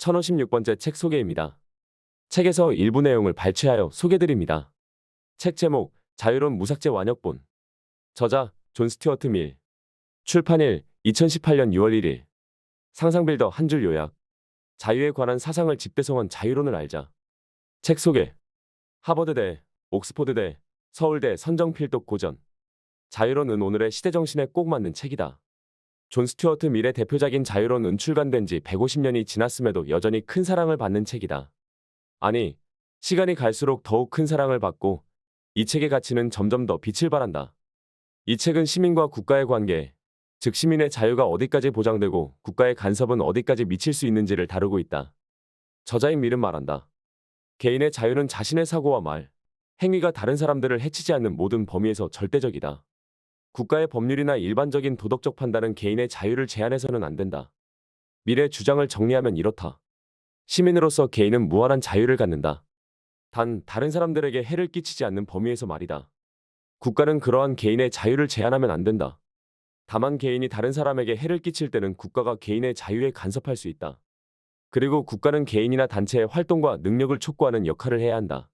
1056번째 책 소개입니다. 책에서 일부 내용을 발췌하여 소개드립니다. 책 제목, 자유로운 무삭제 완역본. 저자, 존 스튜어트 밀. 출판일, 2018년 6월 1일. 상상빌더 한 줄 요약. 자유에 관한 사상을 집대성한 자유론을 알자. 책 소개. 하버드대, 옥스포드대, 서울대 선정필독 고전. 자유론은 오늘의 시대정신에 꼭 맞는 책이다. 존 스튜어트 밀의 대표작인 자유론은 출간된 지 150년이 지났음에도 여전히 큰 사랑을 받는 책이다. 아니, 시간이 갈수록 더욱 큰 사랑을 받고 이 책의 가치는 점점 더 빛을 발한다. 이 책은 시민과 국가의 관계, 즉 시민의 자유가 어디까지 보장되고 국가의 간섭은 어디까지 미칠 수 있는지를 다루고 있다. 저자인 밀은 말한다. 개인의 자유는 자신의 사고와 말, 행위가 다른 사람들을 해치지 않는 모든 범위에서 절대적이다. 국가의 법률이나 일반적인 도덕적 판단은 개인의 자유를 제한해서는 안 된다. 밀의 주장을 정리하면 이렇다. 시민으로서 개인은 무한한 자유를 갖는다. 단, 다른 사람들에게 해를 끼치지 않는 범위에서 말이다. 국가는 그러한 개인의 자유를 제한하면 안 된다. 다만 개인이 다른 사람에게 해를 끼칠 때는 국가가 개인의 자유에 간섭할 수 있다. 그리고 국가는 개인이나 단체의 활동과 능력을 촉구하는 역할을 해야 한다.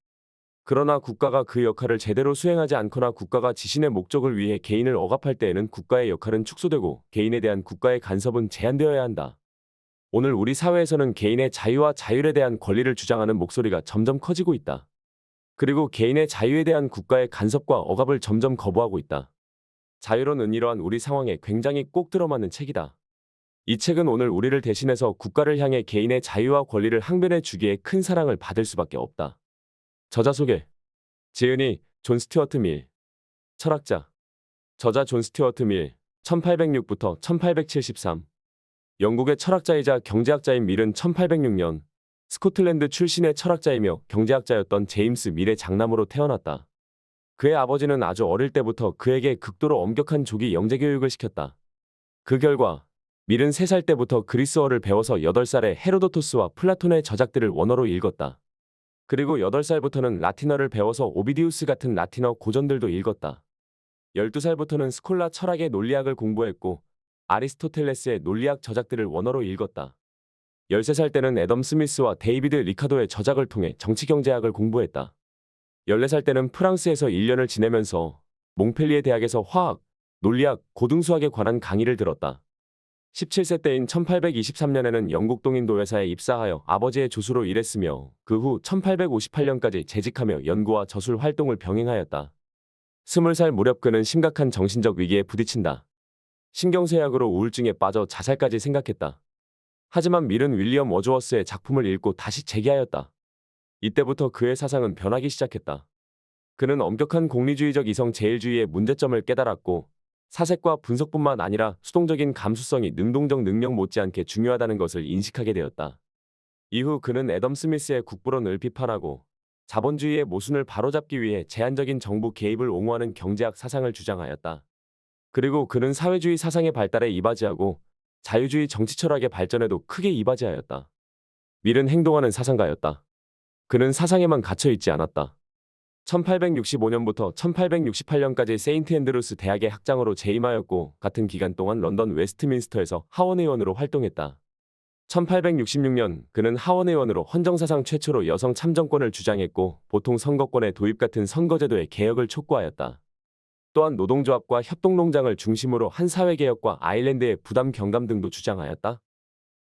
그러나 국가가 그 역할을 제대로 수행하지 않거나 국가가 지신의 목적을 위해 개인을 억압할 때에는 국가의 역할은 축소되고 개인에 대한 국가의 간섭은 제한되어야 한다. 오늘 우리 사회에서는 개인의 자유와 자율에 대한 권리를 주장하는 목소리가 점점 커지고 있다. 그리고 개인의 자유에 대한 국가의 간섭과 억압을 점점 거부하고 있다. 자유론은 이러한 우리 상황에 굉장히 꼭 들어맞는 책이다. 이 책은 오늘 우리를 대신해서 국가를 향해 개인의 자유와 권리를 항변해 주기에 큰 사랑을 받을 수밖에 없다. 저자 소개. 지은이, 존 스튜어트 밀. 철학자. 저자 존 스튜어트 밀, 1806부터 1873. 영국의 철학자이자 경제학자인 밀은 1806년 스코틀랜드 출신의 철학자이며 경제학자였던 제임스 밀의 장남으로 태어났다. 그의 아버지는 아주 어릴 때부터 그에게 극도로 엄격한 조기 영재 교육을 시켰다. 그 결과 밀은 3살 때부터 그리스어를 배워서 8살에 헤로도토스와 플라톤의 저작들을 원어로 읽었다. 그리고 8살부터는 라틴어를 배워서 오비디우스 같은 라틴어 고전들도 읽었다. 12살부터는 스콜라 철학의 논리학을 공부했고 아리스토텔레스의 논리학 저작들을 원어로 읽었다. 13살 때는 애덤 스미스와 데이비드 리카도의 저작을 통해 정치경제학을 공부했다. 14살 때는 프랑스에서 1년을 지내면서 몽펠리에 대학에서 화학, 논리학, 고등수학에 관한 강의를 들었다. 17세 때인 1823년에는 영국 동인도 회사에 입사하여 아버지의 조수로 일했으며 그 후 1858년까지 재직하며 연구와 저술 활동을 병행하였다. 20살 무렵 그는 심각한 정신적 위기에 부딪힌다. 신경쇠약으로 우울증에 빠져 자살까지 생각했다. 하지만 밀은 윌리엄 워즈워스의 작품을 읽고 다시 재기하였다. 이때부터 그의 사상은 변하기 시작했다. 그는 엄격한 공리주의적 이성제일주의의 문제점을 깨달았고 사색과 분석뿐만 아니라 수동적인 감수성이 능동적 능력 못지않게 중요하다는 것을 인식하게 되었다. 이후 그는 애덤 스미스의 국부론을 비판하고 자본주의의 모순을 바로잡기 위해 제한적인 정부 개입을 옹호하는 경제학 사상을 주장하였다. 그리고 그는 사회주의 사상의 발달에 이바지하고 자유주의 정치 철학의 발전에도 크게 이바지하였다. 밀은 행동하는 사상가였다. 그는 사상에만 갇혀 있지 않았다. 1865년부터 1868년까지 세인트 앤드루스 대학의 학장으로 재임하였고 같은 기간 동안 런던 웨스트민스터에서 하원 의원으로 활동했다. 1866년 그는 하원 의원으로 헌정사상 최초로 여성 참정권을 주장했고 보통 선거권의 도입 같은 선거제도의 개혁을 촉구하였다. 또한 노동조합과 협동농장을 중심으로 한 사회개혁과 아일랜드의 부담 경감 등도 주장하였다.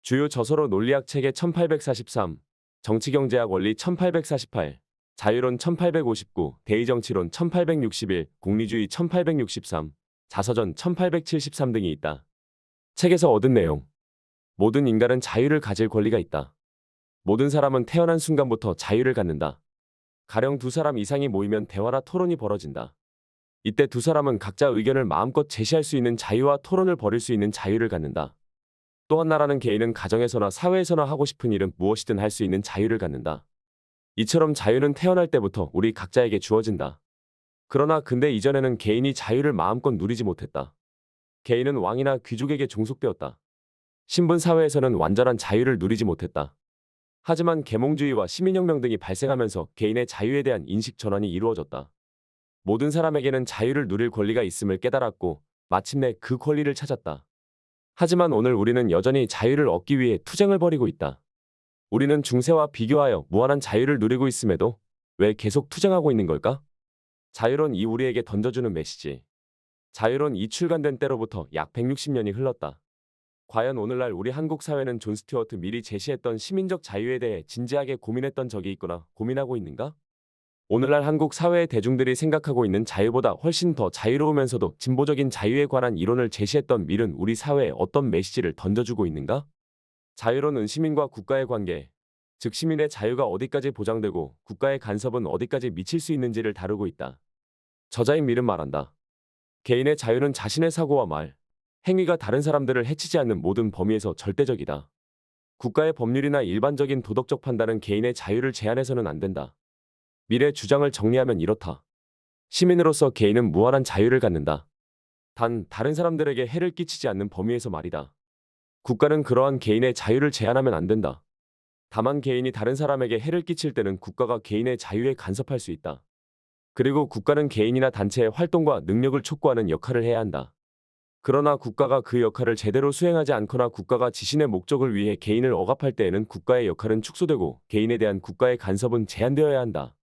주요 저서로 논리학 체계 1843, 정치경제학 원리 1848, 자유론 1859, 대의정치론 1861, 공리주의 1863, 자서전 1873 등이 있다. 책에서 얻은 내용. 모든 인간은 자유를 가질 권리가 있다. 모든 사람은 태어난 순간부터 자유를 갖는다. 가령 2사람 이상이 모이면 대화나 토론이 벌어진다. 이때 2사람은 각자 의견을 마음껏 제시할 수 있는 자유와 토론을 벌일 수 있는 자유를 갖는다. 또한 나라는 개인은 가정에서나 사회에서나 하고 싶은 일은 무엇이든 할 수 있는 자유를 갖는다. 이처럼 자유는 태어날 때부터 우리 각자에게 주어진다. 그러나 근대 이전에는 개인이 자유를 마음껏 누리지 못했다. 개인은 왕이나 귀족에게 종속되었다. 신분 사회에서는 완전한 자유를 누리지 못했다. 하지만 계몽주의와 시민혁명 등이 발생하면서 개인의 자유에 대한 인식 전환이 이루어졌다. 모든 사람에게는 자유를 누릴 권리가 있음을 깨달았고 마침내 그 권리를 찾았다. 하지만 오늘 우리는 여전히 자유를 얻기 위해 투쟁을 벌이고 있다. 우리는 중세와 비교하여 무한한 자유를 누리고 있음에도 왜 계속 투쟁하고 있는 걸까? 자유론 이 우리에게 던져주는 메시지. 자유론 이 출간된 때로부터 약 160년이 흘렀다. 과연 오늘날 우리 한국 사회는 존 스튜어트 밀이 제시했던 시민적 자유에 대해 진지하게 고민했던 적이 있거나 고민하고 있는가? 오늘날 한국 사회의 대중들이 생각하고 있는 자유보다 훨씬 더 자유로우면서도 진보적인 자유에 관한 이론을 제시했던 밀은 우리 사회에 어떤 메시지를 던져주고 있는가? 자유론은 시민과 국가의 관계, 즉 시민의 자유가 어디까지 보장되고 국가의 간섭은 어디까지 미칠 수 있는지를 다루고 있다. 저자인 밀은 말한다. 개인의 자유는 자신의 사고와 말, 행위가 다른 사람들을 해치지 않는 모든 범위에서 절대적이다. 국가의 법률이나 일반적인 도덕적 판단은 개인의 자유를 제한해서는 안 된다. 밀의 주장을 정리하면 이렇다. 시민으로서 개인은 무한한 자유를 갖는다. 단, 다른 사람들에게 해를 끼치지 않는 범위에서 말이다. 국가는 그러한 개인의 자유를 제한하면 안 된다. 다만 개인이 다른 사람에게 해를 끼칠 때는 국가가 개인의 자유에 간섭할 수 있다. 그리고 국가는 개인이나 단체의 활동과 능력을 촉구하는 역할을 해야 한다. 그러나 국가가 그 역할을 제대로 수행하지 않거나 국가가 지신의 목적을 위해 개인을 억압할 때에는 국가의 역할은 축소되고 개인에 대한 국가의 간섭은 제한되어야 한다.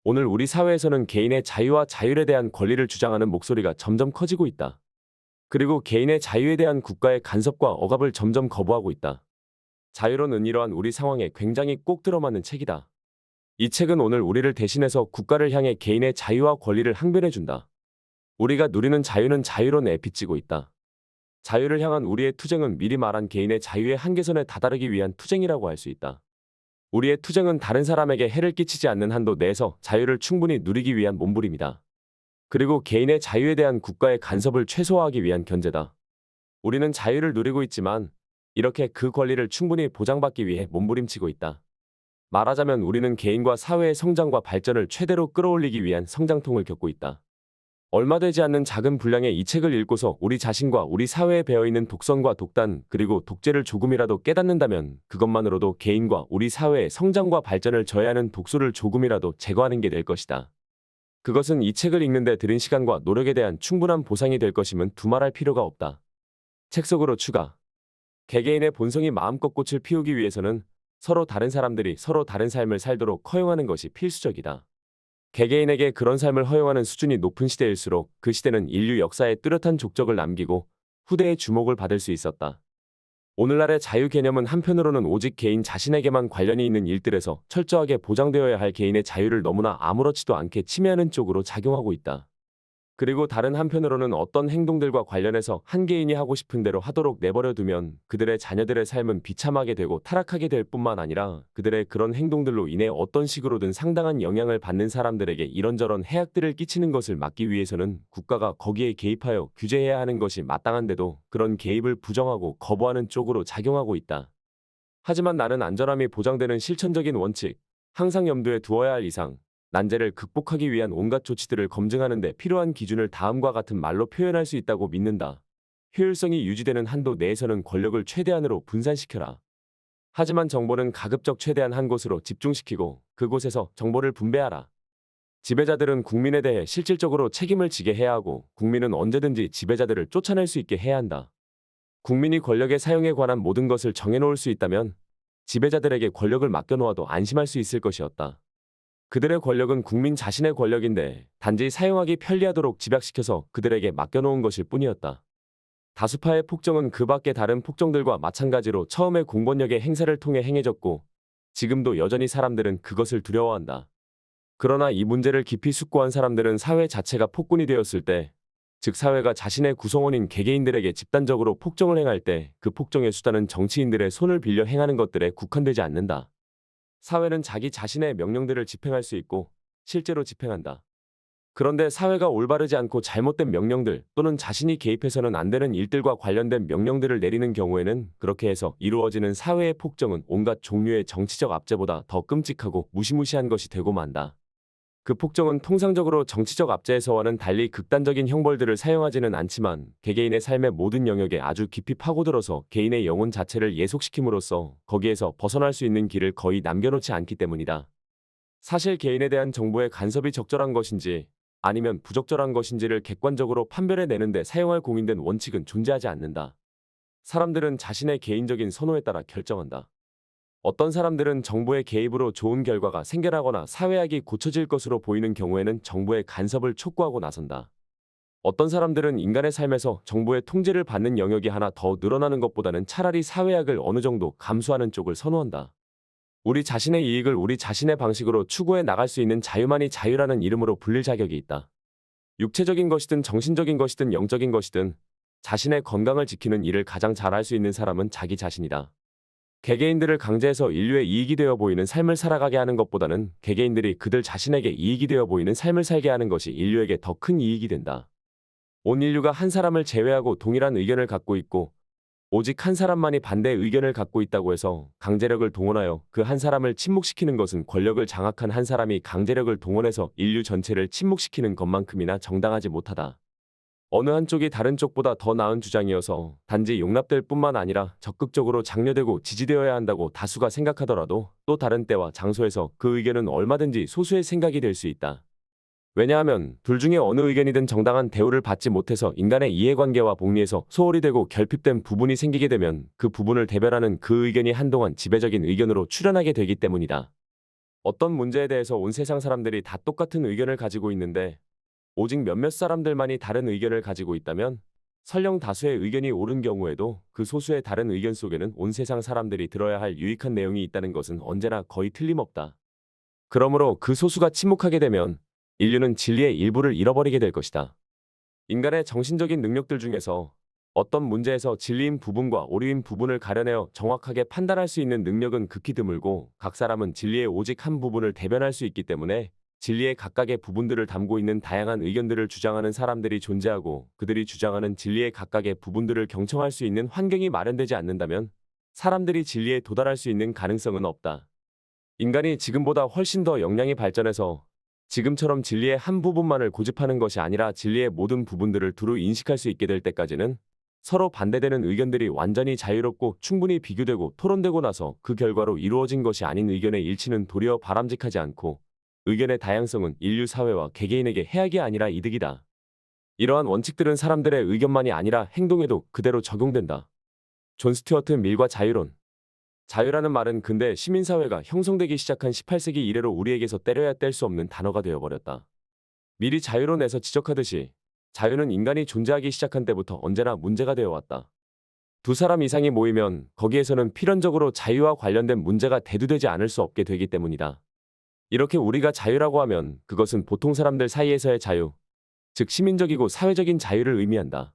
오늘 우리 사회에서는 개인의 자유와 자율에 대한 권리를 주장하는 목소리가 점점 커지고 있다. 그리고 개인의 자유에 대한 국가의 간섭과 억압을 점점 거부하고 있다. 자유론은 이러한 우리 상황에 굉장히 꼭 들어맞는 책이다. 이 책은 오늘 우리를 대신해서 국가를 향해 개인의 자유와 권리를 항변해준다. 우리가 누리는 자유는 자유론에 빚지고 있다. 자유를 향한 우리의 투쟁은 미리 말한 개인의 자유의 한계선에 다다르기 위한 투쟁이라고 할 수 있다. 우리의 투쟁은 다른 사람에게 해를 끼치지 않는 한도 내에서 자유를 충분히 누리기 위한 몸부림이다. 그리고 개인의 자유에 대한 국가의 간섭을 최소화하기 위한 견제다. 우리는 자유를 누리고 있지만 이렇게 그 권리를 충분히 보장받기 위해 몸부림치고 있다. 말하자면 우리는 개인과 사회의 성장과 발전을 최대로 끌어올리기 위한 성장통을 겪고 있다. 얼마 되지 않는 작은 분량의 이 책을 읽고서 우리 자신과 우리 사회에 배어있는 독선과 독단 그리고 독재를 조금이라도 깨닫는다면 그것만으로도 개인과 우리 사회의 성장과 발전을 저해하는 독소를 조금이라도 제거하는 게 될 것이다. 그것은 이 책을 읽는데 들인 시간과 노력에 대한 충분한 보상이 될 것임은 두말할 필요가 없다. 책 속으로 추가. 개개인의 본성이 마음껏 꽃을 피우기 위해서는 서로 다른 사람들이 서로 다른 삶을 살도록 허용하는 것이 필수적이다. 개개인에게 그런 삶을 허용하는 수준이 높은 시대일수록 그 시대는 인류 역사에 뚜렷한 족적을 남기고 후대의 주목을 받을 수 있었다. 오늘날의 자유 개념은 한편으로는 오직 개인 자신에게만 관련이 있는 일들에서 철저하게 보장되어야 할 개인의 자유를 너무나 아무렇지도 않게 침해하는 쪽으로 작용하고 있다. 그리고 다른 한편으로는 어떤 행동들과 관련해서 한 개인이 하고 싶은 대로 하도록 내버려 두면 그들의 자녀들의 삶은 비참하게 되고 타락하게 될 뿐만 아니라 그들의 그런 행동들로 인해 어떤 식으로든 상당한 영향을 받는 사람들에게 이런저런 해악들을 끼치는 것을 막기 위해서는 국가가 거기에 개입하여 규제해야 하는 것이 마땅한데도 그런 개입을 부정하고 거부하는 쪽으로 작용하고 있다. 하지만 나는 안전함이 보장되는 실천적인 원칙, 항상 염두에 두어야 할 이상, 난제를 극복하기 위한 온갖 조치들을 검증하는 데 필요한 기준을 다음과 같은 말로 표현할 수 있다고 믿는다. 효율성이 유지되는 한도 내에서는 권력을 최대한으로 분산시켜라. 하지만 정보는 가급적 최대한 한 곳으로 집중시키고 그곳에서 정보를 분배하라. 지배자들은 국민에 대해 실질적으로 책임을 지게 해야 하고 국민은 언제든지 지배자들을 쫓아낼 수 있게 해야 한다. 국민이 권력의 사용에 관한 모든 것을 정해놓을 수 있다면 지배자들에게 권력을 맡겨놓아도 안심할 수 있을 것이었다. 그들의 권력은 국민 자신의 권력인데 단지 사용하기 편리하도록 집약시켜서 그들에게 맡겨놓은 것일 뿐이었다. 다수파의 폭정은 그 밖의 다른 폭정들과 마찬가지로 처음에 공권력의 행사를 통해 행해졌고 지금도 여전히 사람들은 그것을 두려워한다. 그러나 이 문제를 깊이 숙고한 사람들은 사회 자체가 폭군이 되었을 때, 즉 사회가 자신의 구성원인 개개인들에게 집단적으로 폭정을 행할 때 그 폭정의 수단은 정치인들의 손을 빌려 행하는 것들에 국한되지 않는다. 사회는 자기 자신의 명령들을 집행할 수 있고 실제로 집행한다. 그런데 사회가 올바르지 않고 잘못된 명령들 또는 자신이 개입해서는 안 되는 일들과 관련된 명령들을 내리는 경우에는 그렇게 해서 이루어지는 사회의 폭정은 온갖 종류의 정치적 압제보다 더 끔찍하고 무시무시한 것이 되고 만다. 그 폭정은 통상적으로 정치적 압제에서와는 달리 극단적인 형벌들을 사용하지는 않지만 개개인의 삶의 모든 영역에 아주 깊이 파고들어서 개인의 영혼 자체를 예속시킴으로써 거기에서 벗어날 수 있는 길을 거의 남겨놓지 않기 때문이다. 사실 개인에 대한 정보의 간섭이 적절한 것인지 아니면 부적절한 것인지를 객관적으로 판별해내는데 사용할 공인된 원칙은 존재하지 않는다. 사람들은 자신의 개인적인 선호에 따라 결정한다. 어떤 사람들은 정부의 개입으로 좋은 결과가 생겨나거나 사회학이 고쳐질 것으로 보이는 경우에는 정부의 간섭을 촉구하고 나선다. 어떤 사람들은 인간의 삶에서 정부의 통제를 받는 영역이 하나 더 늘어나는 것보다는 차라리 사회학을 어느 정도 감수하는 쪽을 선호한다. 우리 자신의 이익을 우리 자신의 방식으로 추구해 나갈 수 있는 자유만이 자유라는 이름으로 불릴 자격이 있다. 육체적인 것이든 정신적인 것이든 영적인 것이든 자신의 건강을 지키는 일을 가장 잘 할 수 있는 사람은 자기 자신이다. 개개인들을 강제해서 인류의 이익이 되어 보이는 삶을 살아가게 하는 것보다는 개개인들이 그들 자신에게 이익이 되어 보이는 삶을 살게 하는 것이 인류에게 더 큰 이익이 된다. 온 인류가 한 사람을 제외하고 동일한 의견을 갖고 있고 오직 한 사람만이 반대 의견을 갖고 있다고 해서 강제력을 동원하여 그 한 사람을 침묵시키는 것은 권력을 장악한 한 사람이 강제력을 동원해서 인류 전체를 침묵시키는 것만큼이나 정당하지 못하다. 어느 한쪽이 다른 쪽보다 더 나은 주장이어서 단지 용납될 뿐만 아니라 적극적으로 장려되고 지지되어야 한다고 다수가 생각하더라도 또 다른 때와 장소에서 그 의견은 얼마든지 소수의 생각이 될 수 있다. 왜냐하면 둘 중에 어느 의견이든 정당한 대우를 받지 못해서 인간의 이해관계와 복리에서 소홀히 되고 결핍된 부분이 생기게 되면 그 부분을 대변하는 그 의견이 한동안 지배적인 의견으로 출현하게 되기 때문이다. 어떤 문제에 대해서 온 세상 사람들이 다 똑같은 의견을 가지고 있는데 오직 몇몇 사람들만이 다른 의견을 가지고 있다면 설령 다수의 의견이 옳은 경우에도 그 소수의 다른 의견 속에는 온 세상 사람들이 들어야 할 유익한 내용이 있다는 것은 언제나 거의 틀림없다. 그러므로 그 소수가 침묵하게 되면 인류는 진리의 일부를 잃어버리게 될 것이다. 인간의 정신적인 능력들 중에서 어떤 문제에서 진리인 부분과 오류인 부분을 가려내어 정확하게 판단할 수 있는 능력은 극히 드물고 각 사람은 진리의 오직 한 부분을 대변할 수 있기 때문에 진리의 각각의 부분들을 담고 있는 다양한 의견들을 주장하는 사람들이 존재하고 그들이 주장하는 진리의 각각의 부분들을 경청할 수 있는 환경이 마련되지 않는다면 사람들이 진리에 도달할 수 있는 가능성은 없다. 인간이 지금보다 훨씬 더 역량이 발전해서 지금처럼 진리의 한 부분만을 고집하는 것이 아니라 진리의 모든 부분들을 두루 인식할 수 있게 될 때까지는 서로 반대되는 의견들이 완전히 자유롭고 충분히 비교되고 토론되고 나서 그 결과로 이루어진 것이 아닌 의견의 일치는 도리어 바람직하지 않고 의견의 다양성은 인류 사회와 개개인에게 해악이 아니라 이득이다. 이러한 원칙들은 사람들의 의견만이 아니라 행동에도 그대로 적용된다. 존 스튜어트 밀과 자유론. 자유라는 말은 근대 시민사회가 형성되기 시작한 18세기 이래로 우리에게서 때려야 뗄 수 없는 단어가 되어버렸다. 밀이 자유론에서 지적하듯이 자유는 인간이 존재하기 시작한 때부터 언제나 문제가 되어왔다. 두 사람 이상이 모이면 거기에서는 필연적으로 자유와 관련된 문제가 대두되지 않을 수 없게 되기 때문이다. 이렇게 우리가 자유라고 하면 그것은 보통 사람들 사이에서의 자유, 즉 시민적이고 사회적인 자유를 의미한다.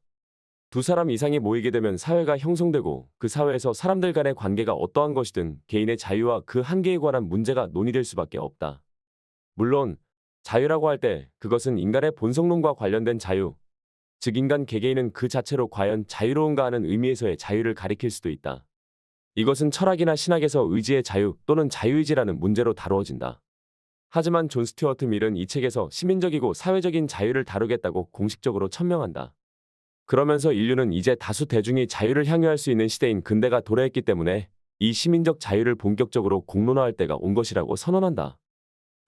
두 사람 이상이 모이게 되면 사회가 형성되고 그 사회에서 사람들 간의 관계가 어떠한 것이든 개인의 자유와 그 한계에 관한 문제가 논의될 수밖에 없다. 물론 자유라고 할 때 그것은 인간의 본성론과 관련된 자유, 즉 인간 개개인은 그 자체로 과연 자유로운가 하는 의미에서의 자유를 가리킬 수도 있다. 이것은 철학이나 신학에서 의지의 자유 또는 자유의지라는 문제로 다루어진다. 하지만 존 스튜어트 밀은 이 책에서 시민적이고 사회적인 자유를 다루겠다고 공식적으로 천명한다. 그러면서 인류는 이제 다수 대중이 자유를 향유할 수 있는 시대인 근대가 도래했기 때문에 이 시민적 자유를 본격적으로 공론화할 때가 온 것이라고 선언한다.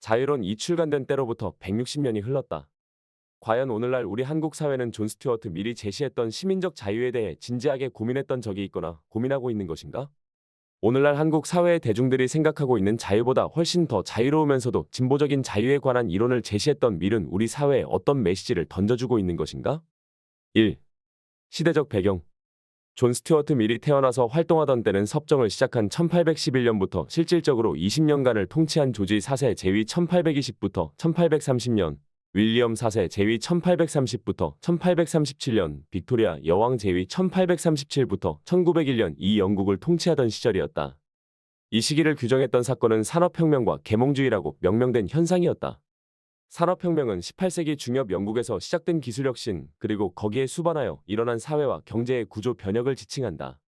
자유론이 출간된 때로부터 160년이 흘렀다. 과연 오늘날 우리 한국 사회는 존 스튜어트 밀이 제시했던 시민적 자유에 대해 진지하게 고민했던 적이 있거나 고민하고 있는 것인가? 오늘날 한국 사회의 대중들이 생각하고 있는 자유보다 훨씬 더 자유로우면서도 진보적인 자유에 관한 이론을 제시했던 밀은 우리 사회에 어떤 메시지를 던져주고 있는 것인가? 1. 시대적 배경. 존 스튜어트 밀이 태어나서 활동하던 때는 섭정을 시작한 1811년부터 실질적으로 20년간을 통치한 조지 4세 제위 1820부터 1830년, 윌리엄 4세 제위 1830부터 1837년, 빅토리아 여왕 제위 1837부터 1901년 이 영국을 통치하던 시절이었다. 이 시기를 규정했던 사건은 산업혁명과 계몽주의라고 명명된 현상이었다. 산업혁명은 18세기 중엽 영국에서 시작된 기술혁신 그리고 거기에 수반하여 일어난 사회와 경제의 구조 변혁을 지칭한다.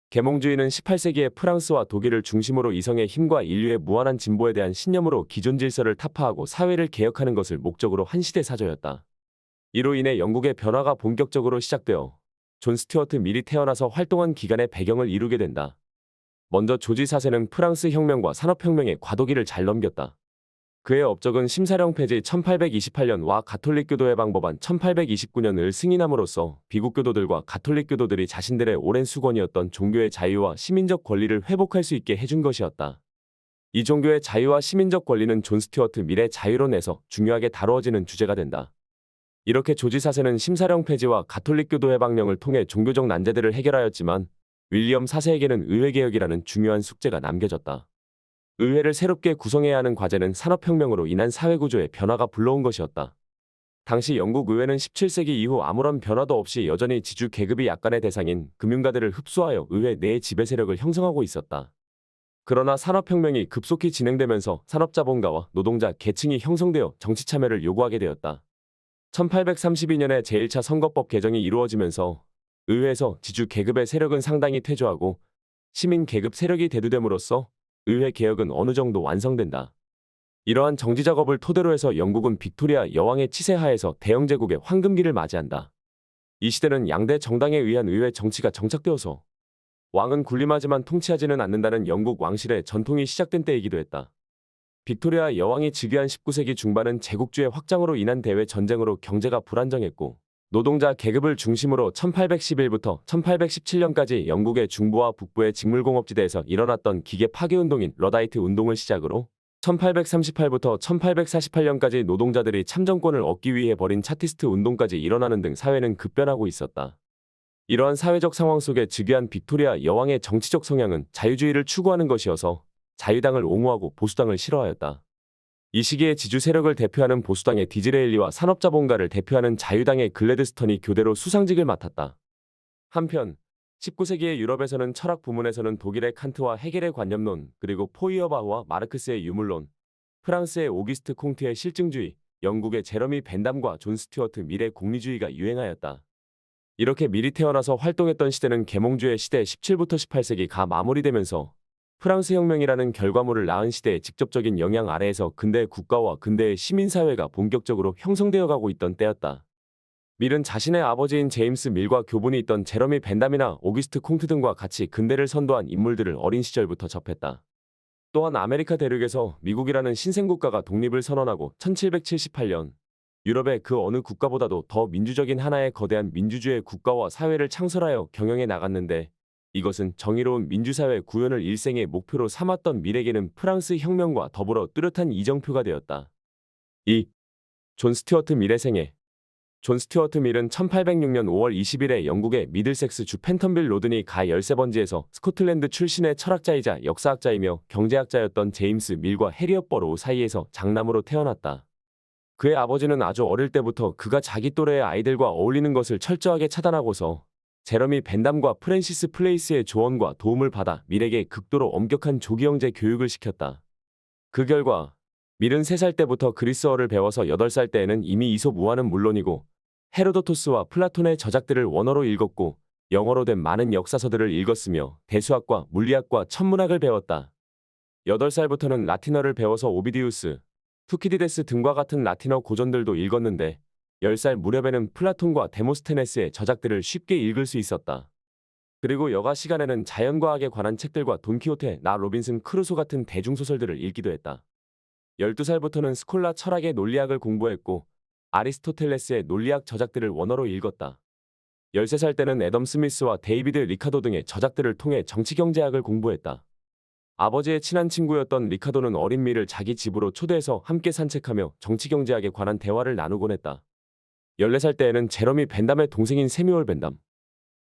계몽주의는 18세기에 프랑스와 독일을 중심으로 이성의 힘과 인류의 무한한 진보에 대한 신념으로 기존 질서를 타파하고 사회를 개혁하는 것을 목적으로 한 시대 사조였다. 이로 인해 영국의 변화가 본격적으로 시작되어 존 스튜어트 밀이 태어나서 활동한 기간의 배경을 이루게 된다. 먼저 조지 4세는 프랑스 혁명과 산업혁명의 과도기를 잘 넘겼다. 그의 업적은 심사령 폐지 1828년과 가톨릭교도 해방법안 1829년을 승인함으로써 비국 교도들과 가톨릭 교도들이 자신들의 오랜 수건이었던 종교의 자유와 시민적 권리를 회복할 수 있게 해준 것이었다. 이 종교의 자유와 시민적 권리는 존 스튜어트 밀의 자유론에서 중요하게 다루어지는 주제가 된다. 이렇게 조지 4세는 심사령 폐지와 가톨릭 교도 해방령을 통해 종교적 난제들을 해결하였지만 윌리엄 4세에게는 의회개혁이라는 중요한 숙제가 남겨졌다. 의회를 새롭게 구성해야 하는 과제는 산업혁명으로 인한 사회구조의 변화가 불러온 것이었다. 당시 영국 의회는 17세기 이후 아무런 변화도 없이 여전히 지주 계급이 약간의 대상인 금융가들을 흡수하여 의회 내의 지배 세력을 형성하고 있었다. 그러나 산업혁명이 급속히 진행되면서 산업자본가와 노동자 계층이 형성되어 정치 참여를 요구하게 되었다. 1832년에 제1차 선거법 개정이 이루어지면서 의회에서 지주 계급의 세력은 상당히 퇴조하고 시민 계급 세력이 대두됨으로써 의회 개혁은 어느 정도 완성된다. 이러한 정지 작업을 토대로 해서 영국은 빅토리아 여왕의 치세하에서 대영제국의 황금기를 맞이한다. 이 시대는 양대 정당에 의한 의회 정치가 정착되어서 왕은 군림하지만 통치하지는 않는다는 영국 왕실의 전통이 시작된 때이기도 했다. 빅토리아 여왕이 즉위한 19세기 중반은 제국주의 확장으로 인한 대외 전쟁으로 경제가 불안정했고 노동자 계급을 중심으로 1811부터 1817년까지 영국의 중부와 북부의 직물공업지대에서 일어났던 기계 파괴운동인 러다이트 운동을 시작으로 1838부터 1848년까지 노동자들이 참정권을 얻기 위해 벌인 차티스트 운동까지 일어나는 등 사회는 급변하고 있었다. 이러한 사회적 상황 속에 즉위한 빅토리아 여왕의 정치적 성향은 자유주의를 추구하는 것이어서 자유당을 옹호하고 보수당을 싫어하였다. 이 시기에 지주 세력을 대표하는 보수당의 디즈레일리와 산업자본가를 대표하는 자유당의 글래드스턴이 교대로 수상직을 맡았다. 한편 19세기의 유럽에서는 철학 부문에서는 독일의 칸트와 헤겔의 관념론, 그리고 포이어바흐와 마르크스의 유물론, 프랑스의 오기스트 콩트의 실증주의, 영국의 제러미 벤담과 존 스튜어트 밀의 공리주의가 유행하였다. 이렇게 밀이 태어나서 활동했던 시대는 계몽주의 시대 17부터 18세기가 마무리되면서 프랑스 혁명이라는 결과물을 낳은 시대의 직접적인 영향 아래에서 근대의 국가와 근대의 시민사회가 본격적으로 형성되어 가고 있던 때였다. 밀은 자신의 아버지인 제임스 밀과 교분이 있던 제러미 벤담이나 오기스트 콩트 등과 같이 근대를 선도한 인물들을 어린 시절부터 접했다. 또한 아메리카 대륙에서 미국이라는 신생국가가 독립을 선언하고 1778년 유럽의 그 어느 국가보다도 더 민주적인 하나의 거대한 민주주의 국가와 사회를 창설하여 경영해 나갔는데 이것은 정의로운 민주사회 구현을 일생의 목표로 삼았던 밀에게는 프랑스 혁명과 더불어 뚜렷한 이정표가 되었다. 2. 존 스튜어트 밀의 생애. 존 스튜어트 밀은 1806년 5월 20일에 영국의 미들섹스 주 펜턴빌 로드니 가 13번지에서 스코틀랜드 출신의 철학자이자 역사학자이며 경제학자였던 제임스 밀과 해리엇 버로우 사이에서 장남으로 태어났다. 그의 아버지는 아주 어릴 때부터 그가 자기 또래의 아이들과 어울리는 것을 철저하게 차단하고서 제러미 벤담과 프랜시스 플레이스의 조언과 도움을 받아 밀에게 극도로 엄격한 조기영제 교육을 시켰다. 그 결과 밀은 3살 때부터 그리스어를 배워서 8살 때에는 이미 이솝 우화는 물론이고 헤로도토스와 플라톤의 저작들을 원어로 읽었고 영어로 된 많은 역사서들을 읽었으며 대수학과 물리학과 천문학을 배웠다. 8살부터는 라틴어를 배워서 오비디우스, 투키디데스 등과 같은 라틴어 고전들도 읽었는데 10살 무렵에는 플라톤과 데모스테네스의 저작들을 쉽게 읽을 수 있었다. 그리고 여가 시간에는 자연과학에 관한 책들과 돈키호테, 나 로빈슨 크루소 같은 대중소설들을 읽기도 했다. 12살부터는 스콜라 철학의 논리학을 공부했고 아리스토텔레스의 논리학 저작들을 원어로 읽었다. 13살 때는 애덤 스미스와 데이비드 리카도 등의 저작들을 통해 정치경제학을 공부했다. 아버지의 친한 친구였던 리카도는 어린 밀을 자기 집으로 초대해서 함께 산책하며 정치경제학에 관한 대화를 나누곤 했다. 14살 때에는 제러미 벤담의 동생인 세뮤얼 벤담,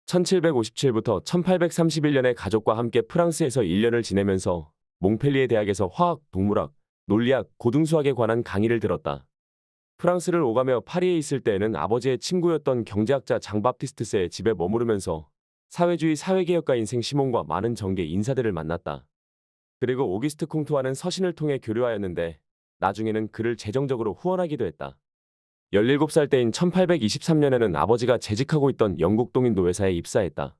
1757부터 1831년에 가족과 함께 프랑스에서 1년을 지내면서 몽펠리에 대학에서 화학, 동물학, 논리학, 고등수학에 관한 강의를 들었다. 프랑스를 오가며 파리에 있을 때에는 아버지의 친구였던 경제학자 장바프티스트세의 집에 머무르면서 사회주의 사회개혁가인 생시몬과 많은 정계 인사들을 만났다. 그리고 오기스트 콩트와는 서신을 통해 교류하였는데 나중에는 그를 재정적으로 후원하기도 했다. 17살 때인 1823년에는 아버지가 재직하고 있던 영국 동인도 회사에 입사했다.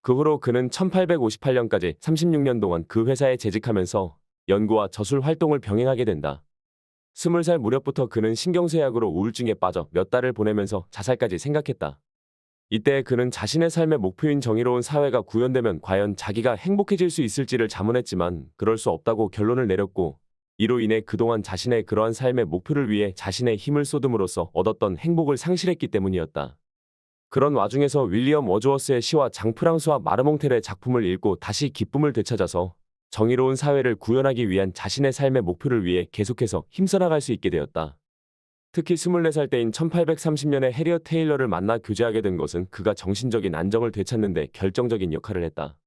그 후로 그는 1858년까지 36년 동안 그 회사에 재직하면서 연구와 저술 활동을 병행하게 된다. 20살 무렵부터 그는 신경쇠약으로 우울증에 빠져 몇 달을 보내면서 자살까지 생각했다. 이때 그는 자신의 삶의 목표인 정의로운 사회가 구현되면 과연 자기가 행복해질 수 있을지를 자문했지만 그럴 수 없다고 결론을 내렸고 이로 인해 그동안 자신의 그러한 삶의 목표를 위해 자신의 힘을 쏟음으로써 얻었던 행복을 상실했기 때문이었다. 그런 와중에서 윌리엄 워즈워스의 시와 장 프랑수와 마르몽텔의 작품을 읽고 다시 기쁨을 되찾아서 정의로운 사회를 구현하기 위한 자신의 삶의 목표를 위해 계속해서 힘써 나갈 수 있게 되었다. 특히 24살 때인 1830년에 해리엇 테일러를 만나 교제하게 된 것은 그가 정신적인 안정을 되찾는 데 결정적인 역할을 했다.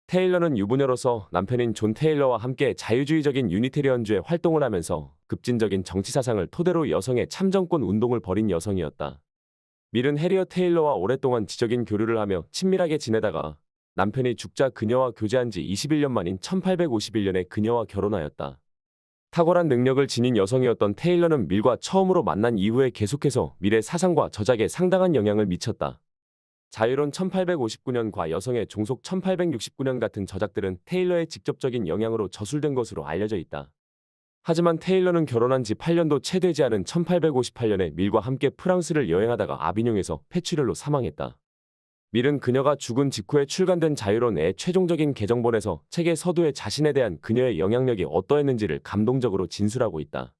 테일러는 유부녀로서 남편인 존 테일러와 함께 자유주의적인 유니테리언주의 활동을 하면서 급진적인 정치 사상을 토대로 여성의 참정권 운동을 벌인 여성이었다. 밀은 해리엇 테일러와 오랫동안 지적인 교류를 하며 친밀하게 지내다가 남편이 죽자 그녀와 교제한 지 21년 만인 1851년에 그녀와 결혼하였다. 탁월한 능력을 지닌 여성이었던 테일러는 밀과 처음으로 만난 이후에 계속해서 밀의 사상과 저작에 상당한 영향을 미쳤다. 자유론 1859년과 여성의 종속 1869년 같은 저작들은 테일러의 직접적인 영향으로 저술된 것으로 알려져 있다. 하지만 테일러는 결혼한 지 8년도 채 되지 않은 1858년에 밀과 함께 프랑스를 여행하다가 아비뇽에서 폐출혈로 사망했다. 밀은 그녀가 죽은 직후에 출간된 자유론의 최종적인 개정본에서 책의 서두에 자신에 대한 그녀의 영향력이 어떠했는지를 감동적으로 진술하고 있다.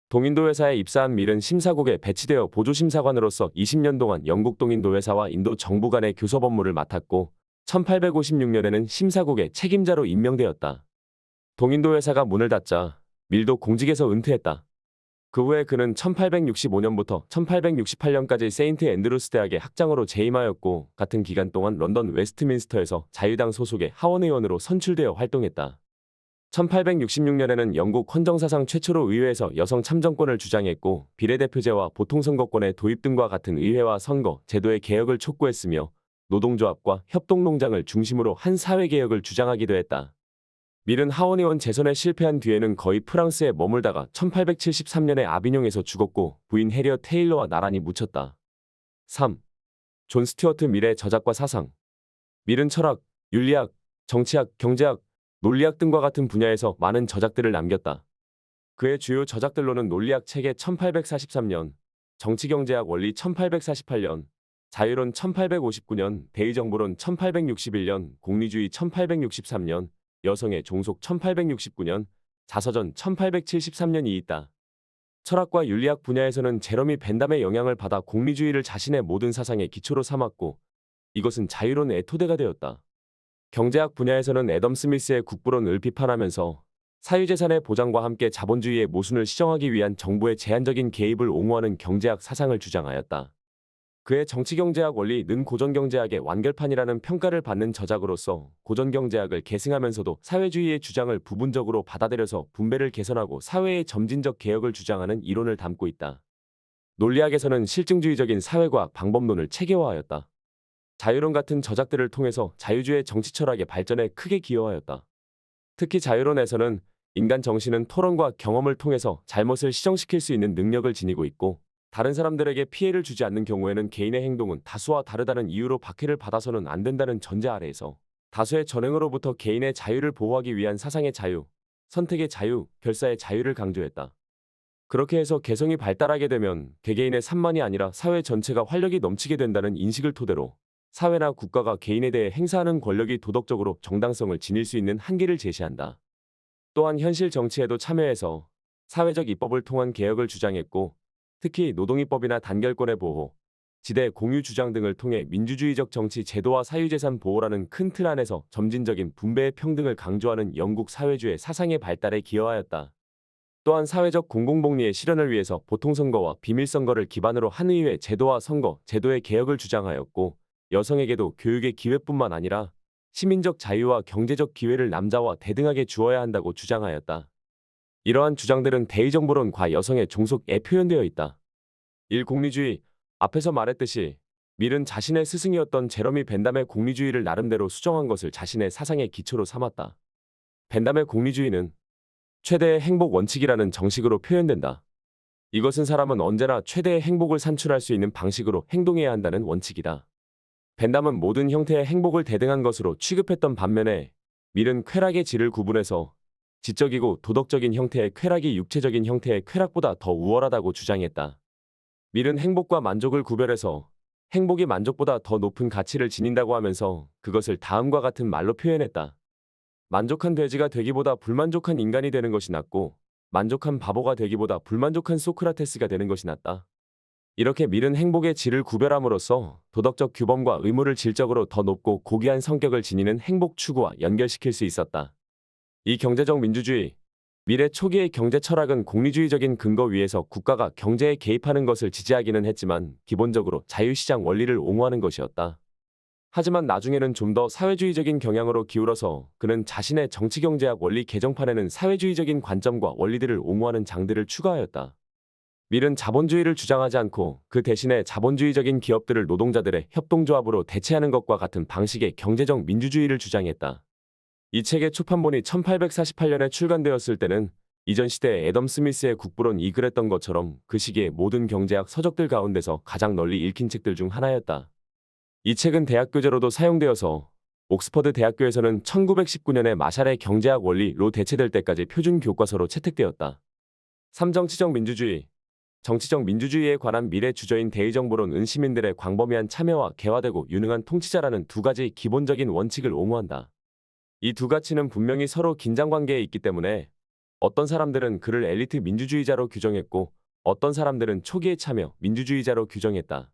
동인도 회사에 입사한 밀은 심사국에 배치되어 보조심사관으로서 20년 동안 영국 동인도 회사와 인도 정부 간의 교섭 업무를 맡았고 1856년에는 심사국의 책임자로 임명되었다. 동인도 회사가 문을 닫자 밀도 공직에서 은퇴했다. 그 후에 그는 1865년부터 1868년까지 세인트 앤드루스 대학의 학장으로 재임하였고 같은 기간 동안 런던 웨스트민스터에서 자유당 소속의 하원의원으로 선출되어 활동했다. 1866년에는 영국 헌정사상 최초로 의회에서 여성 참정권을 주장했고 비례대표제와 보통선거권의 도입 등과 같은 의회와 선거, 제도의 개혁을 촉구했으며 노동조합과 협동농장을 중심으로 한 사회개혁을 주장하기도 했다. 밀은 하원의원 재선에 실패한 뒤에는 거의 프랑스에 머물다가 1873년에 아비뇽에서 죽었고 부인 해리엇 테일러와 나란히 묻혔다. 3. 존 스튜어트 밀의 저작과 사상. 밀은 철학, 윤리학, 정치학, 경제학, 논리학 등과 같은 분야에서 많은 저작들을 남겼다. 그의 주요 저작들로는 논리학 체계 1843년, 정치경제학 원리 1848년, 자유론 1859년, 대의정보론 1861년, 공리주의 1863년, 여성의 종속 1869년, 자서전 1873년이 있다. 철학과 윤리학 분야에서는 제러미 벤담의 영향을 받아 공리주의를 자신의 모든 사상의 기초로 삼았고 이것은 자유론의 토대가 되었다. 경제학 분야에서는 애덤 스미스의 국부론을 비판하면서 사유재산의 보장과 함께 자본주의의 모순을 시정하기 위한 정부의 제한적인 개입을 옹호하는 경제학 사상을 주장하였다. 그의 정치경제학 원리는 고전경제학의 완결판이라는 평가를 받는 저작으로서 고전경제학을 계승하면서도 사회주의의 주장을 부분적으로 받아들여서 분배를 개선하고 사회의 점진적 개혁을 주장하는 이론을 담고 있다. 논리학에서는 실증주의적인 사회과학 방법론을 체계화하였다. 자유론 같은 저작들을 통해서 자유주의 정치 철학의 발전에 크게 기여하였다. 특히 자유론에서는 인간 정신은 토론과 경험을 통해서 잘못을 시정시킬 수 있는 능력을 지니고 있고 다른 사람들에게 피해를 주지 않는 경우에는 개인의 행동은 다수와 다르다는 이유로 박해를 받아서는 안 된다는 전제 아래에서 다수의 전횡으로부터 개인의 자유를 보호하기 위한 사상의 자유, 선택의 자유, 결사의 자유를 강조했다. 그렇게 해서 개성이 발달하게 되면 개개인의 삶만이 아니라 사회 전체가 활력이 넘치게 된다는 인식을 토대로 사회나 국가가 개인에 대해 행사하는 권력이 도덕적으로 정당성을 지닐 수 있는 한계를 제시한다. 또한 현실 정치에도 참여해서 사회적 입법을 통한 개혁을 주장했고 특히 노동입법이나 단결권의 보호, 지대 공유 주장 등을 통해 민주주의적 정치 제도와 사유재산 보호라는 큰 틀 안에서 점진적인 분배의 평등을 강조하는 영국 사회주의 사상의 발달에 기여하였다. 또한 사회적 공공복리의 실현을 위해서 보통선거와 비밀선거를 기반으로 한 의회 제도와 선거, 제도의 개혁을 주장하였고 여성에게도 교육의 기회뿐만 아니라 시민적 자유와 경제적 기회를 남자와 대등하게 주어야 한다고 주장하였다. 이러한 주장들은 대의정보론과 여성의 종속에 표현되어 있다. 1. 공리주의. 앞에서 말했듯이 밀은 자신의 스승이었던 제러미 벤담의 공리주의를 나름대로 수정한 것을 자신의 사상의 기초로 삼았다. 벤담의 공리주의는 최대의 행복 원칙이라는 정식으로 표현된다. 이것은 사람은 언제나 최대의 행복을 산출할 수 있는 방식으로 행동해야 한다는 원칙이다. 벤담은 모든 형태의 행복을 대등한 것으로 취급했던 반면에 밀은 쾌락의 질을 구분해서 지적이고 도덕적인 형태의 쾌락이 육체적인 형태의 쾌락보다 더 우월하다고 주장했다. 밀은 행복과 만족을 구별해서 행복이 만족보다 더 높은 가치를 지닌다고 하면서 그것을 다음과 같은 말로 표현했다. 만족한 돼지가 되기보다 불만족한 인간이 되는 것이 낫고 만족한 바보가 되기보다 불만족한 소크라테스가 되는 것이 낫다. 이렇게 밀은 행복의 질을 구별함으로써 도덕적 규범과 의무를 질적으로 더 높고 고귀한 성격을 지니는 행복 추구와 연결시킬 수 있었다. 이 경제적 민주주의, 밀의 초기의 경제 철학은 공리주의적인 근거 위에서 국가가 경제에 개입하는 것을 지지하기는 했지만 기본적으로 자유시장 원리를 옹호하는 것이었다. 하지만 나중에는 좀 더 사회주의적인 경향으로 기울어서 그는 자신의 정치경제학 원리 개정판에는 사회주의적인 관점과 원리들을 옹호하는 장들을 추가하였다. 밀은 자본주의를 주장하지 않고 그 대신에 자본주의적인 기업들을 노동자들의 협동조합으로 대체하는 것과 같은 방식의 경제적 민주주의를 주장했다. 이 책의 초판본이 1848년에 출간되었을 때는 이전 시대의 애덤 스미스의 국부론이 글했던 것처럼 그 시기의 모든 경제학 서적들 가운데서 가장 널리 읽힌 책들 중 하나였다. 이 책은 대학 교재로도 사용되어서 옥스퍼드 대학교에서는 1919년에 마샬의 경제학 원리로 대체될 때까지 표준 교과서로 채택되었다. 3. 정치적 민주주의. 정치적 민주주의에 관한 미래 주저인 대의정부론은 시민들의 광범위한 참여와 개화되고 유능한 통치자라는 두 가지 기본적인 원칙을 옹호한다. 이 두 가치는 분명히 서로 긴장관계에 있기 때문에 어떤 사람들은 그를 엘리트 민주주의자로 규정했고 어떤 사람들은 초기의 참여 민주주의자로 규정했다.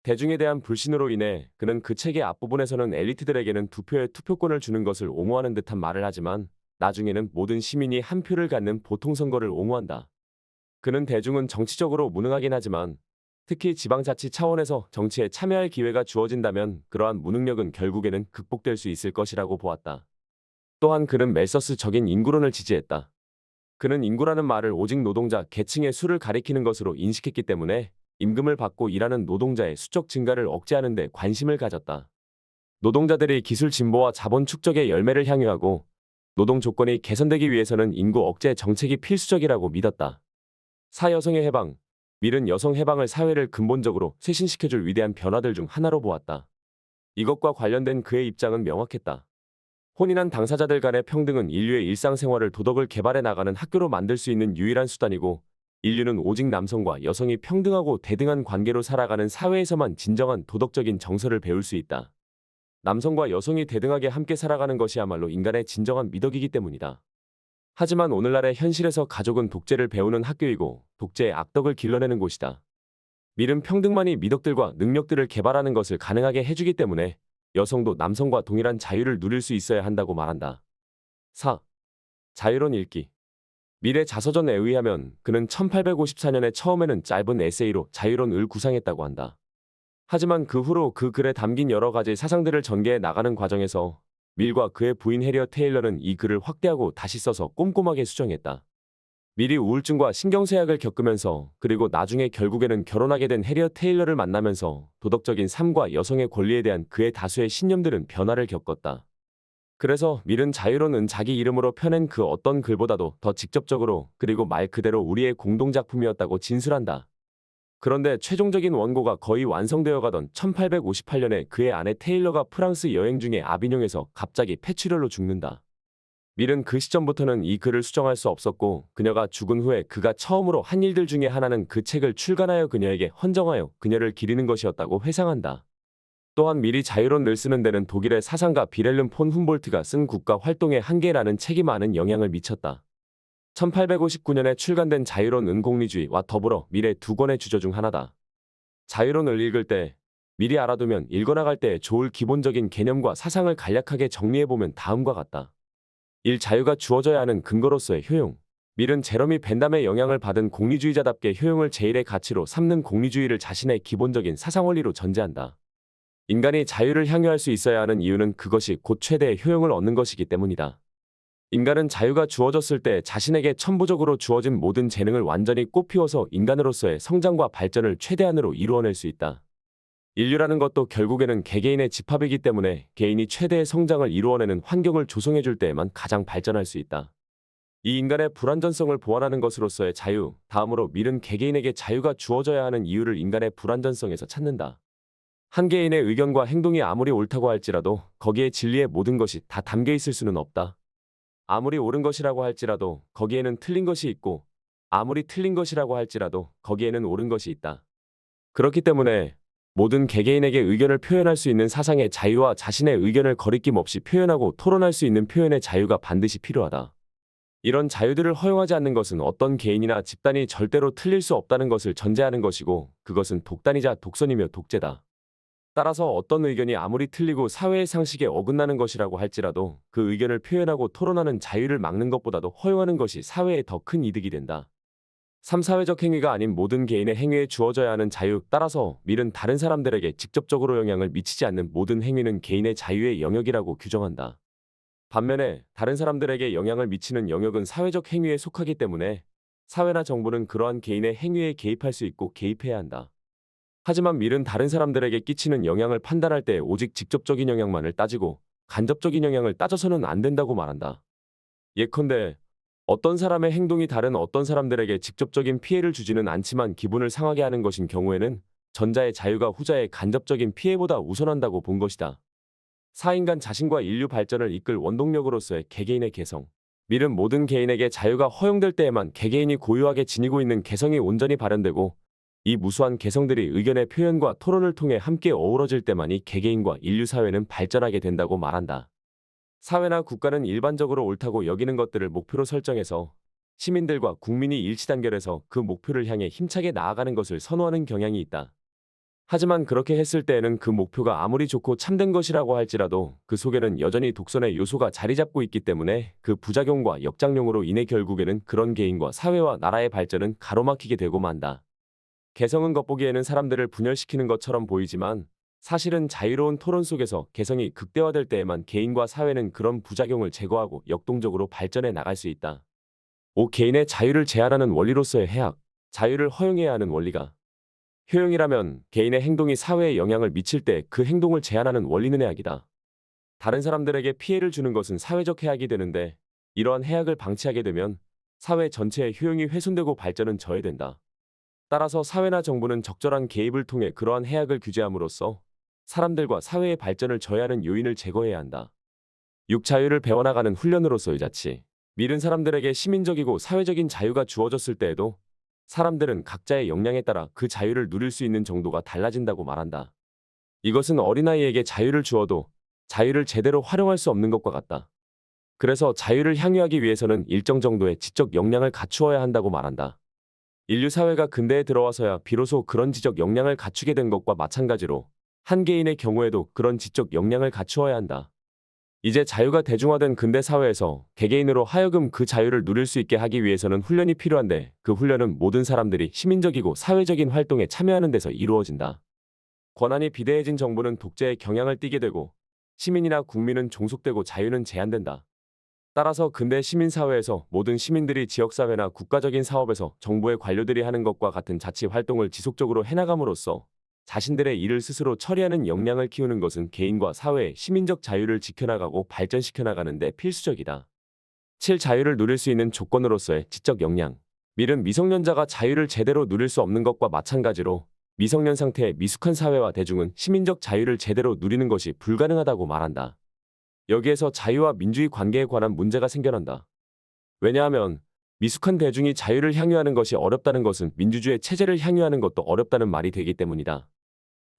대중에 대한 불신으로 인해 그는 그 책의 앞부분에서는 엘리트들에게는 두 표의 투표권을 주는 것을 옹호하는 듯한 말을 하지만 나중에는 모든 시민이 한 표를 갖는 보통선거를 옹호한다. 그는 대중은 정치적으로 무능하긴 하지만 특히 지방자치 차원에서 정치에 참여할 기회가 주어진다면 그러한 무능력은 결국에는 극복될 수 있을 것이라고 보았다. 또한 그는 멜서스적인 인구론을 지지했다. 그는 인구라는 말을 오직 노동자 계층의 수를 가리키는 것으로 인식했기 때문에 임금을 받고 일하는 노동자의 수적 증가를 억제하는 데 관심을 가졌다. 노동자들이 기술 진보와 자본 축적의 열매를 향유하고 노동 조건이 개선되기 위해서는 인구 억제 정책이 필수적이라고 믿었다. 사여성의 해방. 밀은 여성 해방을 사회를 근본적으로 쇄신시켜줄 위대한 변화들 중 하나로 보았다. 이것과 관련된 그의 입장은 명확했다. 혼인한 당사자들 간의 평등은 인류의 일상생활을 도덕을 개발해 나가는 학교로 만들 수 있는 유일한 수단이고 인류는 오직 남성과 여성이 평등하고 대등한 관계로 살아가는 사회에서만 진정한 도덕적인 정서를 배울 수 있다. 남성과 여성이 대등하게 함께 살아가는 것이야말로 인간의 진정한 미덕이기 때문이다. 하지만 오늘날의 현실에서 가족은 독재를 배우는 학교이고 독재의 악덕을 길러내는 곳이다. 밀은 평등만이 미덕들과 능력들을 개발하는 것을 가능하게 해주기 때문에 여성도 남성과 동일한 자유를 누릴 수 있어야 한다고 말한다. 4. 자유론 읽기. 밀의 자서전에 의하면 그는 1854년에 처음에는 짧은 에세이로 자유론을 구상했다고 한다. 하지만 그 후로 그 글에 담긴 여러 가지 사상들을 전개해 나가는 과정에서 밀과 그의 부인 해리엇 테일러는 이 글을 확대하고 다시 써서 꼼꼼하게 수정했다. 밀이 우울증과 신경쇠약을 겪으면서 그리고 나중에 결국에는 결혼하게 된 해리엇 테일러를 만나면서 도덕적인 삶과 여성의 권리에 대한 그의 다수의 신념들은 변화를 겪었다. 그래서 밀은 자유론은 자기 이름으로 펴낸 그 어떤 글보다도 더 직접적으로 그리고 말 그대로 우리의 공동작품이었다고 진술한다. 그런데 최종적인 원고가 거의 완성되어 가던 1858년에 그의 아내 테일러가 프랑스 여행 중에 아비뇽에서 갑자기 폐출혈로 죽는다. 밀은 그 시점부터는 이 글을 수정할 수 없었고 그녀가 죽은 후에 그가 처음으로 한 일들 중에 하나는 그 책을 출간하여 그녀에게 헌정하여 그녀를 기리는 것이었다고 회상한다. 또한 밀이 자유론을 쓰는 데는 독일의 사상가 빌헬름 폰 훔볼트가 쓴 국가 활동의 한계라는 책이 많은 영향을 미쳤다. 1859년에 출간된 자유론 은공리주의와 더불어 밀의 두 권의 주저 중 하나다. 자유론을 읽을 때 미리 알아두면 읽어나갈 때 좋을 기본적인 개념과 사상을 간략하게 정리해보면 다음과 같다. 1. 자유가 주어져야 하는 근거로서의 효용. 밀은 제러미 벤담의 영향을 받은 공리주의자답게 효용을 제일의 가치로 삼는 공리주의를 자신의 기본적인 사상원리로 전제한다. 인간이 자유를 향유할 수 있어야 하는 이유는 그것이 곧 최대의 효용을 얻는 것이기 때문이다. 인간은 자유가 주어졌을 때 자신에게 천부적으로 주어진 모든 재능을 완전히 꽃피워서 인간으로서의 성장과 발전을 최대한으로 이루어낼 수 있다. 인류라는 것도 결국에는 개개인의 집합이기 때문에 개인이 최대의 성장을 이루어내는 환경을 조성해줄 때에만 가장 발전할 수 있다. 이 인간의 불완전성을 보완하는 것으로서의 자유, 다음으로 밀은 개개인에게 자유가 주어져야 하는 이유를 인간의 불완전성에서 찾는다. 한 개인의 의견과 행동이 아무리 옳다고 할지라도 거기에 진리의 모든 것이 다 담겨 있을 수는 없다. 아무리 옳은 것이라고 할지라도 거기에는 틀린 것이 있고 아무리 틀린 것이라고 할지라도 거기에는 옳은 것이 있다. 그렇기 때문에 모든 개개인에게 의견을 표현할 수 있는 사상의 자유와 자신의 의견을 거리낌 없이 표현하고 토론할 수 있는 표현의 자유가 반드시 필요하다. 이런 자유들을 허용하지 않는 것은 어떤 개인이나 집단이 절대로 틀릴 수 없다는 것을 전제하는 것이고, 그것은 독단이자 독선이며 독재다. 따라서 어떤 의견이 아무리 틀리고 사회의 상식에 어긋나는 것이라고 할지라도 그 의견을 표현하고 토론하는 자유를 막는 것보다도 허용하는 것이 사회에 더 큰 이득이 된다. 3. 사회적 행위가 아닌 모든 개인의 행위에 주어져야 하는 자유. 따라서 밀은 다른 사람들에게 직접적으로 영향을 미치지 않는 모든 행위는 개인의 자유의 영역이라고 규정한다. 반면에 다른 사람들에게 영향을 미치는 영역은 사회적 행위에 속하기 때문에 사회나 정부는 그러한 개인의 행위에 개입할 수 있고 개입해야 한다. 하지만 밀은 다른 사람들에게 끼치는 영향을 판단할 때 오직 직접적인 영향만을 따지고 간접적인 영향을 따져서는 안 된다고 말한다. 예컨대 어떤 사람의 행동이 다른 어떤 사람들에게 직접적인 피해를 주지는 않지만 기분을 상하게 하는 것인 경우에는 전자의 자유가 후자의 간접적인 피해보다 우선한다고 본 것이다. 4. 인간 자신과 인류 발전을 이끌 원동력으로서의 개개인의 개성. 밀은 모든 개인에게 자유가 허용될 때에만 개개인이 고유하게 지니고 있는 개성이 온전히 발현되고, 이 무수한 개성들이 의견의 표현과 토론을 통해 함께 어우러질 때만이 개개인과 인류 사회는 발전하게 된다고 말한다. 사회나 국가는 일반적으로 옳다고 여기는 것들을 목표로 설정해서 시민들과 국민이 일치단결해서 그 목표를 향해 힘차게 나아가는 것을 선호하는 경향이 있다. 하지만 그렇게 했을 때에는 그 목표가 아무리 좋고 참된 것이라고 할지라도 그 속에는 여전히 독선의 요소가 자리 잡고 있기 때문에 그 부작용과 역작용으로 인해 결국에는 그런 개인과 사회와 나라의 발전은 가로막히게 되고 만다. 개성은 겉보기에는 사람들을 분열시키는 것처럼 보이지만 사실은 자유로운 토론 속에서 개성이 극대화될 때에만 개인과 사회는 그런 부작용을 제거하고 역동적으로 발전해 나갈 수 있다. 5. 개인의 자유를 제한하는 원리로서의 해악. 자유를 허용해야 하는 원리가 효용이라면 개인의 행동이 사회에 영향을 미칠 때 그 행동을 제한하는 원리는 해악이다. 다른 사람들에게 피해를 주는 것은 사회적 해악이 되는데 이러한 해악을 방치하게 되면 사회 전체의 효용이 훼손되고 발전은 저해된다. 따라서 사회나 정부는 적절한 개입을 통해 그러한 해악을 규제함으로써 사람들과 사회의 발전을 저해하는 요인을 제거해야 한다. 6. 자유를 배워나가는 훈련으로서의 자치. 밀은 사람들에게 시민적이고 사회적인 자유가 주어졌을 때에도 사람들은 각자의 역량에 따라 그 자유를 누릴 수 있는 정도가 달라진다고 말한다. 이것은 어린아이에게 자유를 주어도 자유를 제대로 활용할 수 없는 것과 같다. 그래서 자유를 향유하기 위해서는 일정 정도의 지적 역량을 갖추어야 한다고 말한다. 인류 사회가 근대에 들어와서야 비로소 그런 지적 역량을 갖추게 된 것과 마찬가지로 한 개인의 경우에도 그런 지적 역량을 갖추어야 한다. 이제 자유가 대중화된 근대 사회에서 개개인으로 하여금 그 자유를 누릴 수 있게 하기 위해서는 훈련이 필요한데 그 훈련은 모든 사람들이 시민적이고 사회적인 활동에 참여하는 데서 이루어진다. 권한이 비대해진 정부는 독재의 경향을 띠게 되고 시민이나 국민은 종속되고 자유는 제한된다. 따라서 근대 시민사회에서 모든 시민들이 지역사회나 국가적인 사업에서 정부의 관료들이 하는 것과 같은 자치 활동을 지속적으로 해나감으로써 자신들의 일을 스스로 처리하는 역량을 키우는 것은 개인과 사회의 시민적 자유를 지켜나가고 발전시켜 나가는 데 필수적이다. 7. 자유를 누릴 수 있는 조건으로서의 지적 역량. 밀은 미성년자가 자유를 제대로 누릴 수 없는 것과 마찬가지로 미성년 상태의 미숙한 사회와 대중은 시민적 자유를 제대로 누리는 것이 불가능하다고 말한다. 여기에서 자유와 민주의 관계에 관한 문제가 생겨난다. 왜냐하면 미숙한 대중이 자유를 향유하는 것이 어렵다는 것은 민주주의 체제를 향유하는 것도 어렵다는 말이 되기 때문이다.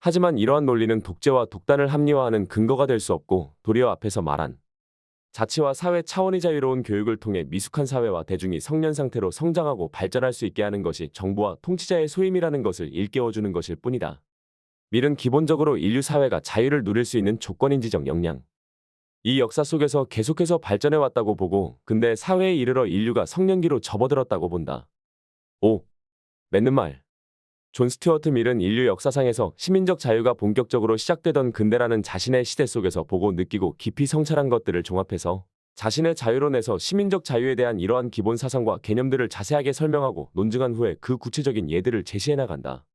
하지만 이러한 논리는 독재와 독단을 합리화하는 근거가 될 수 없고 도리어 앞에서 말한 자치와 사회 차원의 자유로운 교육을 통해 미숙한 사회와 대중이 성년 상태로 성장하고 발전할 수 있게 하는 것이 정부와 통치자의 소임이라는 것을 일깨워주는 것일 뿐이다. 밀은 기본적으로 인류 사회가 자유를 누릴 수 있는 조건인지적 역량. 이 역사 속에서 계속해서 발전해왔다고 보고 근대 사회에 이르러 인류가 성년기로 접어들었다고 본다. 5. 맺는 말. 존 스튜어트 밀은 인류 역사상에서 시민적 자유가 본격적으로 시작되던 근대라는 자신의 시대 속에서 보고 느끼고 깊이 성찰한 것들을 종합해서 자신의 자유론에서 시민적 자유에 대한 이러한 기본 사상과 개념들을 자세하게 설명하고 논증한 후에 그 구체적인 예들을 제시해 나간다.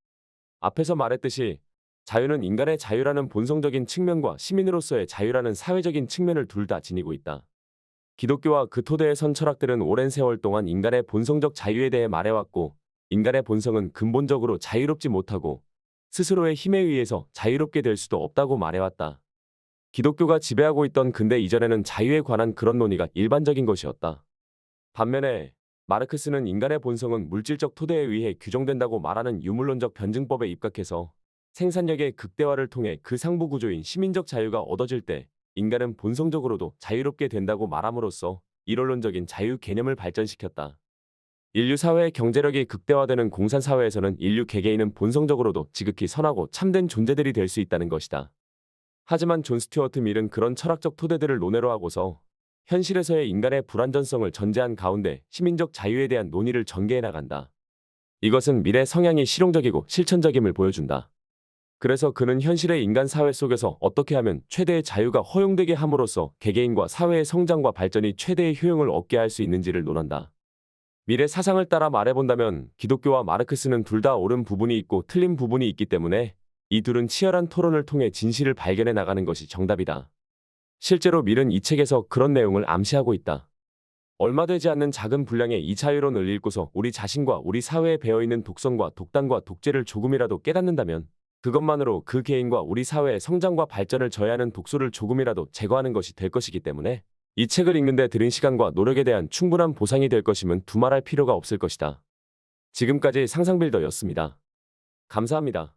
앞에서 말했듯이 자유는 인간의 자유라는 본성적인 측면과 시민으로서의 자유라는 사회적인 측면을 둘 다 지니고 있다. 기독교와 그 토대의 선 철학들은 오랜 세월 동안 인간의 본성적 자유에 대해 말해왔고 인간의 본성은 근본적으로 자유롭지 못하고 스스로의 힘에 의해서 자유롭게 될 수도 없다고 말해왔다. 기독교가 지배하고 있던 근대 이전에는 자유에 관한 그런 논의가 일반적인 것이었다. 반면에 마르크스는 인간의 본성은 물질적 토대에 의해 규정된다고 말하는 유물론적 변증법에 입각해서 생산력의 극대화를 통해 그 상부 구조인 시민적 자유가 얻어질 때 인간은 본성적으로도 자유롭게 된다고 말함으로써 일원론적인 자유 개념을 발전시켰다. 인류 사회의 경제력이 극대화되는 공산 사회에서는 인류 개개인은 본성적으로도 지극히 선하고 참된 존재들이 될 수 있다는 것이다. 하지만 존 스튜어트 밀은 그런 철학적 토대들을 논외로 하고서 현실에서의 인간의 불완전성을 전제한 가운데 시민적 자유에 대한 논의를 전개해 나간다. 이것은 밀의 성향이 실용적이고 실천적임을 보여준다. 그래서 그는 현실의 인간 사회 속에서 어떻게 하면 최대의 자유가 허용되게 함으로써 개개인과 사회의 성장과 발전이 최대의 효용을 얻게 할 수 있는지를 논한다. 밀의 사상을 따라 말해본다면 기독교와 마르크스는 둘 다 옳은 부분이 있고 틀린 부분이 있기 때문에 이 둘은 치열한 토론을 통해 진실을 발견해 나가는 것이 정답이다. 실제로 밀은 이 책에서 그런 내용을 암시하고 있다. 얼마 되지 않는 작은 분량의 이 자유론을 읽고서 우리 자신과 우리 사회에 배어있는 독선과 독단과 독재를 조금이라도 깨닫는다면 그것만으로 그 개인과 우리 사회의 성장과 발전을 저해하는 독소를 조금이라도 제거하는 것이 될 것이기 때문에 이 책을 읽는데 들인 시간과 노력에 대한 충분한 보상이 될 것임은 두말할 필요가 없을 것이다. 지금까지 상상빌더였습니다. 감사합니다.